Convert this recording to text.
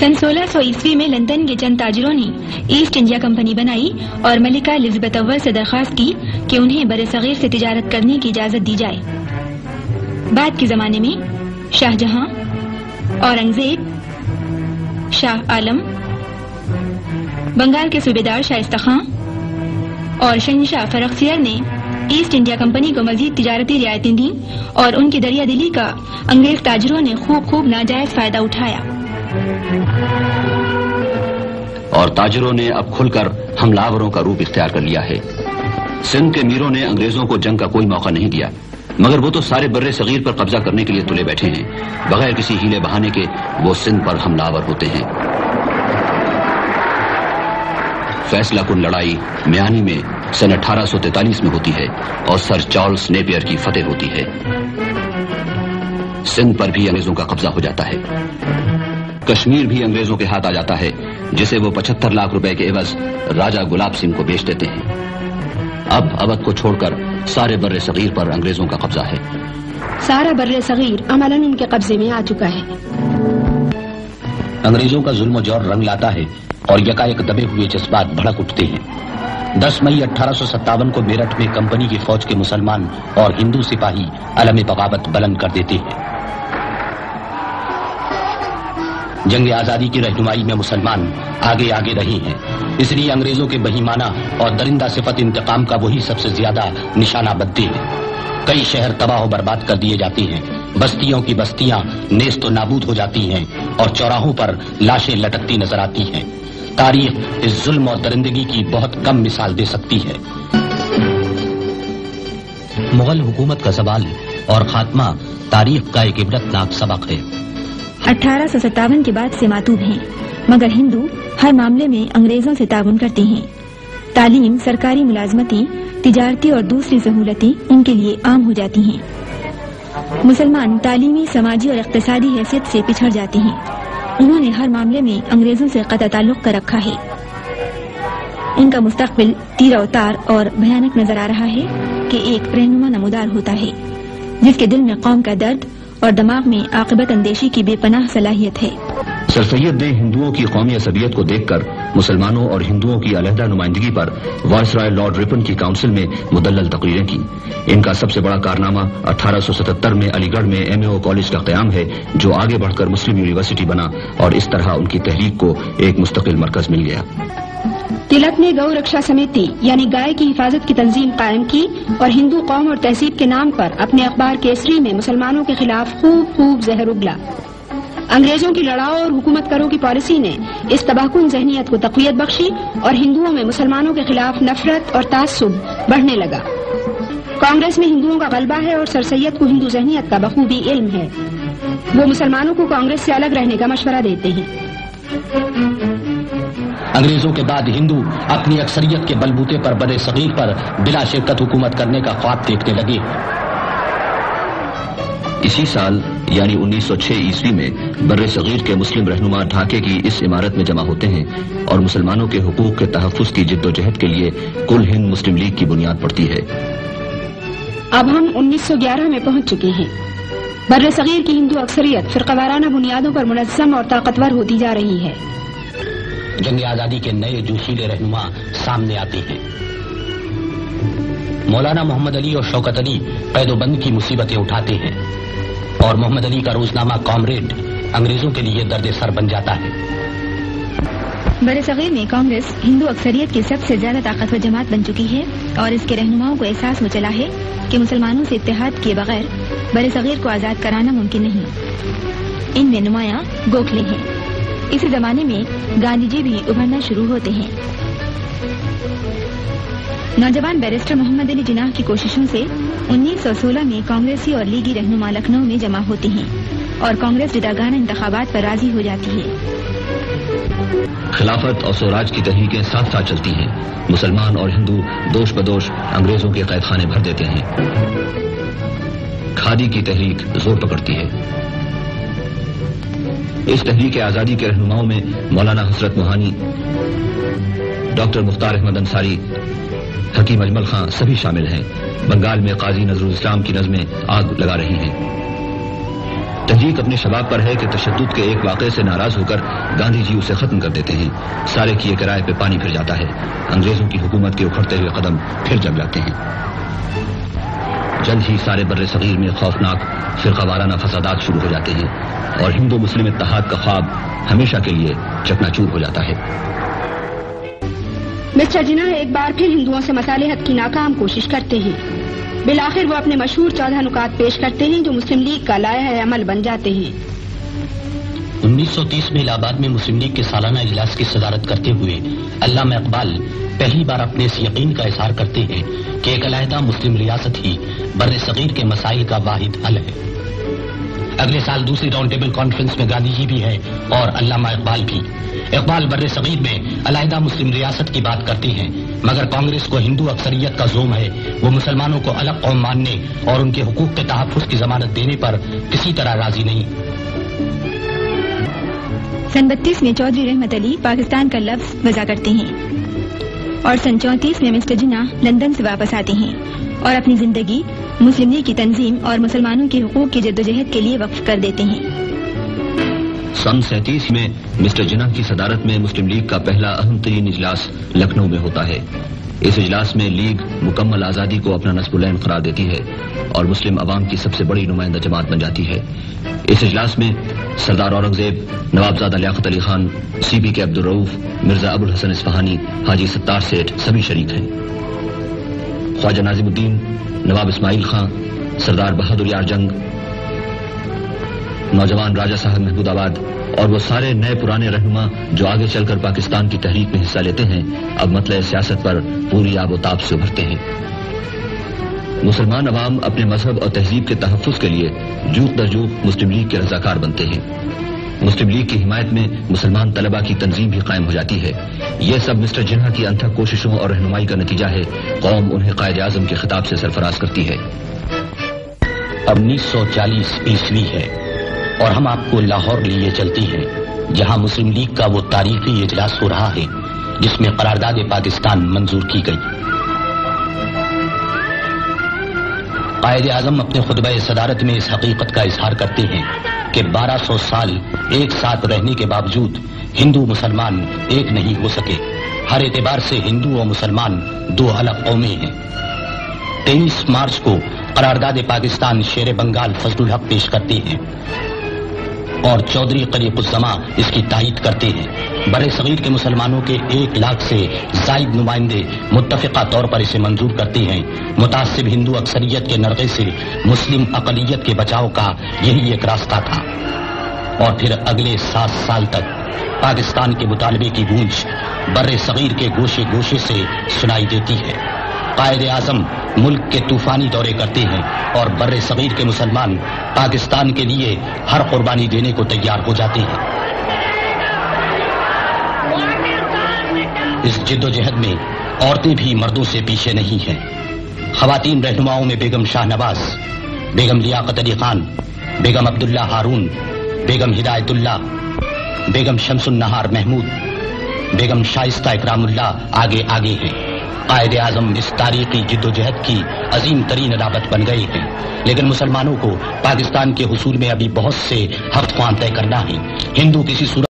सन 1600 ईस्वी में लंदन के चंद ताजिरों ने ईस्ट इंडिया कंपनी बनाई और मलिका एलिजाबेथ अव्वल से दरख्वास्त की कि उन्हें बरसगीर से तिजारत करने की इजाजत दी जाए। बाद के जमाने में शाहजहां, औरंगजेब, शाह आलम, बंगाल के सूबेदार शाइस्ता खां और शहंशाह फर्रुखसियर ने ईस्ट इंडिया कंपनी को मजीद तिजारती रियायतें दी और उनकी दरिया दिली का अंग्रेज ताजिरों ने खूब नाजायज फायदा उठाया। और ताजिरों ने अब खुलकर हमलावरों का रूप इख्तियार कर लिया है। सिंध के मीरों ने अंग्रेजों को जंग का कोई मौका नहीं दिया, मगर वो तो सारे बर्रे सगीर पर कब्जा करने के लिए तुले बैठे हैं। बगैर किसी हीले बहाने के वो सिंध पर हमलावर होते हैं। फैसला कुन लड़ाई मियानी में सन 1843 में होती है और सर चार्ल्स नेपियर की फतेह होती है। सिंध पर भी अंग्रेजों का कब्जा हो जाता है। कश्मीर भी अंग्रेजों के हाथ आ जाता है, जिसे वो 75 लाख रुपए के एवज राजा गुलाब सिंह को बेच देते हैं। अब अवध को छोड़कर सारे बर्रे सगीर पर अंग्रेजों का कब्जा है। सारा बर्रे सगीर अमलन उनके कब्जे में आ चुका है। अंग्रेजों का जुल्म जौर रंग लाता है और यकायक दबे हुए जज्बात भड़क उठते हैं। 10 मई 1857 को मेरठ में कंपनी की फौज के मुसलमान और हिंदू सिपाही अलम बगावत बुलंद कर देते हैं। जंग आजादी की रहनुमाई में मुसलमान आगे आगे रहे हैं, इसलिए अंग्रेजों के बहीमाना और दरिंदा सिफत इंतकाम का वही सबसे ज्यादा निशाना बनते हैं। कई शहर तबाह और बर्बाद कर दिए जाते हैं, बस्तियों की बस्तियां नेस्त व नाबूद हो जाती हैं और चौराहों पर लाशें लटकती नजर आती हैं। तारीख इस जुल्म और दरिंदगी की बहुत कम मिसाल दे सकती है। मुगल हुकूमत का सवाल और खात्मा तारीख का एक इबरतनाक सबक है। 1857 के बाद से मातूब हैं, मगर हिंदू हर मामले में अंग्रेजों से ताउन करते हैं। तालीम, सरकारी मुलाजमती, तिजारती और दूसरी सहूलतें उनके लिए आम हो जाती हैं। मुसलमान तालीमी, समाजी और इक्तिसादी हैसियत से पिछड़ जाते हैं। उन्होंने हर मामले में अंग्रेजों से कतई ताल्लुक कर रखा है। उनका मुस्तकबिल तीरा उतार और भयानक नजर आ रहा है कि एक रहनुमा नमूदार होता है जिसके दिल में कौम का दर्द और दिमाग में आक़िबत अंदेशी की बेपनाह सलाहियत है। सर सैयद ने हिंदुओं की कौमी असबियत को देखकर मुसलमानों और हिंदुओं की अलहदा नुमाइंदगी पर वायसराय लॉर्ड रिपन की काउंसिल में मुदल्लल तकरीरें की। इनका सबसे बड़ा कारनामा 1877 में अलीगढ़ में MAO कॉलेज का क़याम है, जो आगे बढ़कर मुस्लिम यूनिवर्सिटी बना और इस तरह उनकी तहरीक को एक मुस्तकिल मरकज मिल गया। तिलक ने गौ रक्षा समिति यानी गाय की हिफाजत की तंजीम कायम की और हिंदू कौम और तहजीब के नाम पर अपने अखबार केसरी में मुसलमानों के खिलाफ खूब जहर उगला। अंग्रेजों की लड़ाओ और हुकूमत करो की पॉलिसी ने इस तबाहकुन जहनियत को तक़वियत बख्शी और हिंदुओं में मुसलमानों के खिलाफ नफरत और तासुब बढ़ने लगा। कांग्रेस में हिंदुओं का गलबा है और सर सैयद को हिंदू जहनियत का बखूबी इल्म है। वो मुसलमानों को कांग्रेस से अलग रहने का मशवरा देते हैं। अंग्रेजों के बाद हिंदू अपनी अक्सरियत के बलबूते पर बड़े सगीर पर बिला शिरकत हुकूमत करने का ख्वाब देखने लगे। इसी साल यानी 1906 ईस्वी में बर्रे सगीर के मुस्लिम रहनुमा ढाके की इस इमारत में जमा होते हैं और मुसलमानों के हुकूक के तहफ़्फ़ुज़ की जिद्दोजहद के लिए कुल हिंद मुस्लिम लीग की बुनियाद पड़ती है। अब हम 1911 में पहुंच चुके हैं। बर्रे सगीर की हिंदू अक्सरियत फ़िरक़ावाराना बुनियादों पर मुनज़्ज़म और ताकतवर होती जा रही है। जंग आजादी के नए जोशीले रहनुमा सामने आते हैं। मौलाना मोहम्मद अली और शौकत अली कैदोबंद की मुसीबतें उठाते हैं और मोहम्मद अली का रोजनामा कॉमरेड अंग्रेजों के लिए दर्द सर बन जाता है। बड़े सगीर में कांग्रेस हिंदू अक्सरियत की सबसे ज्यादा ताकतवर जमात बन चुकी है और इसके रहनुमाओं को एहसास हो चला है कि मुसलमानों से इत्तेहाद किए बगैर बड़े सगीर को आजाद कराना मुमकिन नहीं। इनमें नुमायां गोखले हैं। इसी जमाने में गांधी जी भी उभरना शुरू होते हैं। नौजवान बैरिस्टर मोहम्मद अली जिन्नाह की कोशिशों से 1916 में कांग्रेसी और लीगी रहनुमा लखनऊ में जमा होते हैं और कांग्रेस जुदागाना इंतखाबात पर राजी हो जाती है। खिलाफत और स्वराज की तहरीकें साथ साथ चलती हैं। मुसलमान और हिंदू दोष बदोश अंग्रेजों के कैदखाने भर देते हैं। खादी की तहरीक जोर पकड़ती है। इस तहरीक आजादी के रहनुमाओं में मौलाना हसरत मोहानी, डॉक्टर मुख्तार अहमद अंसारी, हकीम अजमल खां सभी शामिल हैं। बंगाल में काजी नजरुल इस्लाम की नज़में आग लगा रही हैं। تحریک اپنے شباب پر ہے کہ تشدد کے ایک واقعے سے ناراض ہو کر گاندھی جی اسے ختم کر دیتے ہیں. سارے کیے کرائے پہ پانی پھر جاتا ہے. انگریزوں کی حکومت کے اکھڑتے ہوئے قدم پھر جم جاتے ہیں. جلد ہی سارے بر صغیر میں خوفناک فرقہ وارانہ فسادات شروع ہو جاتے ہیں اور ہندو مسلم اتحاد کا خواب ہمیشہ کے لیے چکنا چور ہو جاتا ہے. مسٹر جناح ایک بار پھر ہندوؤں سے مصالحت کی ناکام کوشش کرتے ہیں. بالآخر وہ اپنے مشہور 14 نکات پیش کرتے ہیں جو مسلم لیگ کا لائحہ عمل بن جاتے ہیں. 1930 میں الہ آباد میں مسلم لیگ کے سالانہ اجلاس کی صدارت کرتے ہوئے علامہ اقبال پہلی بار اپنے اس یقین کا اظہار کرتے ہیں کہ ایک علیحدہ مسلم ریاست ہی بر صغیر کے مسائل کا واحد حل ہے. اگلے سال دوسری راؤنڈ ٹیبل کانفرنس میں گاندھی جی بھی ہے اور علامہ اقبال بھی. اقبال بر صغیر میں علیحدہ مسلم ریاست کی بات کرتے ہیں مگر کانگریس کو ہندو اکثریت کا زوم ہے. وہ مسلمانوں کو الگ قوم ماننے اور ان کے حقوق کے تحفظ کی ضمانت دینے پر کسی طرح راضی نہیں. سن 32 میں چودھری رحمت علی پاکستان کا لفظ وضع کرتے ہیں اور سن 34 میں مسٹر جناح لندن سے واپس آتے ہیں اور اپنی زندگی مسلم لیگ کی تنظیم اور مسلمانوں کے حقوق کی جدوجہد کے لیے وقف کر دیتے ہیں. سن 37 میں مسٹر جناح کی صدارت میں مسلم لیگ کا پہلا اہم ترین اجلاس لکھنؤ میں ہوتا ہے. اس اجلاس میں لیگ مکمل آزادی کو اپنا نصب العین قرار دیتی ہے اور مسلم عوام کی سب سے بڑی نمائندہ جماعت بن جاتی ہے. اس اجلاس میں سردار اورنگزیب، نوابزادہ لیاقت علی خان، سی پی کے عبدالرؤف، مرزا ابو الحسن اصفہانی، حاجی ستار سیٹھ سبھی شریک ہیں. خواجہ ناظم الدین، نواب اسماعیل خان، سردار بہادر یار جنگ، نوجوان راجہ صاحب محمود آباد اور وہ سارے نئے پرانے رہنما جو آگے چل کر پاکستان کی تحریک میں حصہ لیتے ہیں اب مطلع سیاست پر پوری آب و تاب سے ابھرتے ہیں. مسلمان عوام اپنے مذہب اور تہذیب کے تحفظ کے لیے جوق در جوق مسلم لیگ کے رضاکار بنتے ہیں. مسلم لیگ کی حمایت میں مسلمان طلبہ کی تنظیم بھی قائم ہو جاتی ہے. یہ سب مسٹر جناح کی انتھک کوششوں اور رہنمائی کا نتیجہ ہے. قوم انہیں قائد اعظم کے خطاب سے سرفراز کرتی ہے. اب 1940 عیسوی ہے اور ہم آپ کو لاہور لیے چلتی ہیں جہاں مسلم لیگ کا وہ تاریخی اجلاس ہو رہا ہے جس میں قرارداد پاکستان منظور کی گئی. قائد اعظم اپنے خطبہ صدارت میں اس حقیقت کا اظہار کرتے ہیں کہ 1200 سال ایک ساتھ رہنے کے باوجود ہندو مسلمان ایک نہیں ہو سکے. ہر اعتبار سے ہندو اور مسلمان دو الگ قومیں ہیں. 23 مارچ کو قرارداد پاکستان شیر بنگال فضل الحق پیش کرتے ہیں اور چودھری قریب الزماں اس کی تائید کرتے ہیں. بر صغیر کے مسلمانوں کے 1 لاکھ سے زائد نمائندے متفقہ طور پر اسے منظور کرتے ہیں. متعصب ہندو اکثریت کے نرغے سے مسلم اقلیت کے بچاؤ کا یہی ایک راستہ تھا. اور پھر اگلے 7 سال تک پاکستان کے مطالبے کی گونج بر صغیر کے گوشے گوشے سے سنائی دیتی ہے. قائد اعظم ملک کے طوفانی دورے کرتے ہیں اور بر صغیر کے مسلمان پاکستان کے لیے ہر قربانی دینے کو تیار ہو جاتے ہیں. اس جد و جہد میں عورتیں بھی مردوں سے پیچھے نہیں ہیں. خواتین رہنماؤں میں بیگم شاہ نواز، بیگم لیاقت علی خان، بیگم عبداللہ ہارون، بیگم ہدایت اللہ، بیگم شمس النہار محمود، بیگم شائستہ اکرام اللہ آگے آگے ہیں. قائد اعظم اس تاریخی جد و جہد کی عظیم ترین رابط بن گئے ہیں. لیکن مسلمانوں کو پاکستان کے حصول میں ابھی بہت سے ہفت خواں طے کرنا ہے. ہندو کسی صورت